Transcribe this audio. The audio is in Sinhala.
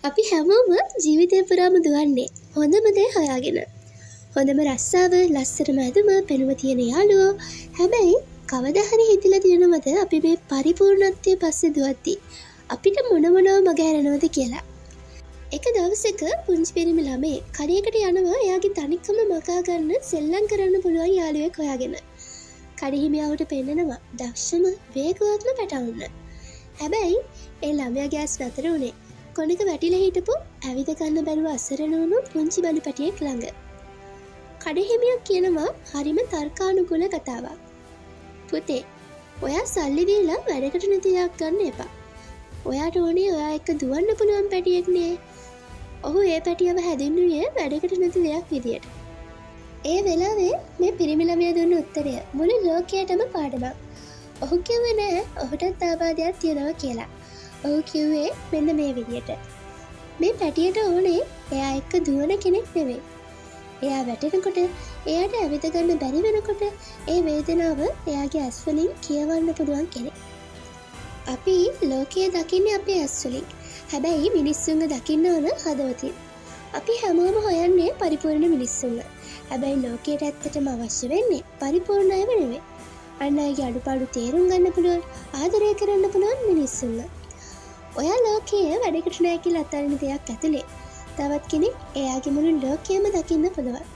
අපි හැමෝම ජීවිතය පුරාම දුවන්නේ හොඳම දේ හොයාගෙන. හොඳම රස්සාව, ලස්සනම ඇඳුම, පෙනුම තියෙන යාළුවෝ. හැබැයි කවදා හරි හිතලා තියෙනවද අපි මේ පරිපූර්ණත්වයේ පස්සේ දුවද්දී අපිට මොනව මගහැරෙනවද කියලා? එක දවසක පුංචි පිරිමි ළමේ කඩේකට යනවා එයාගේ තනිකම මකා ගන්න සෙල්ලම් කරන්න පුළුවන් යාළුවෙක් හොයාගෙන. කඩහිමියාවට පෙන්නනවා දක්ෂම වේගවත්ම පැටවුන්න. හැබැයි ඒ ළමයාගේ ඇස් නතර වුණේ කොනක වැටිලා හිටපු ඇවිද ගන්න බැරුව අසරණ වුණු පුංචි බලු පැටියෙක් ළඟ. කඩහිමියා කියනවා හරිම තර්කානුකූල කතාවක්. පුතේ, ඔයා සල්ලි දීලා වැඩකට නැති දෙයක් ගන්න එපා. ඔයාට ඕනේ ඔයා එක්ක දුවන්න පුළුවන් පැටියෙක් නේ. ඔහු ඒ පැටියව හැදින්නුවේ වැඩකට නැති දෙයක් විදියට. ඒ වෙලාවේ මේ පිරිමි ළමයා දුන්න උත්තරය මුළු ලෝකයටම පාඩමක්. ඔහු කිව්වේ නෑ ඔහුටත් ආබාධයක් තියෙනවා කියලා. ඔහු කිව්වේ මෙන්න මේ විදියට. මේ පැටියට ඕනේ එයා එක්ක දුවන කෙනෙක් නෙවෙයි. එයා වැටෙනකොට, එයාට ඇවිද ගන්න බැරි වෙනකොට ඒ වේදනාව එයාගේ ඇස් වලින් කියවන්න පුළුවන් කෙනෙක්. අපි ලෝකයේ දකින්නේ අපේ ඇස් වලින්. හැබැයි මිනිස්සුන්ව දකින්න ඕන හදවතින්. අපි හැමෝම හොයන්නේ පරිපූර්ණ මිනිස්සුන්ව. හැබැයි ලෝකයට ඇත්තටම අවශ්‍ය වෙන්නේ පරිපූර්ණ අයව නෙවෙයි. අන් අයගේ අඩුපාඩු තේරුම් ගන්න පුළුවන්, ආදරය කරන්න පුළුවන් මිනිස්සුන්ව. ඔයා ලෝකයේ වැඩකට නෑ කියලා අතාරින දෙයක් ඇතුලේ තවත් කෙනෙක් එයාගේ මුළු ලෝකයම දකින්න පුළුවන්.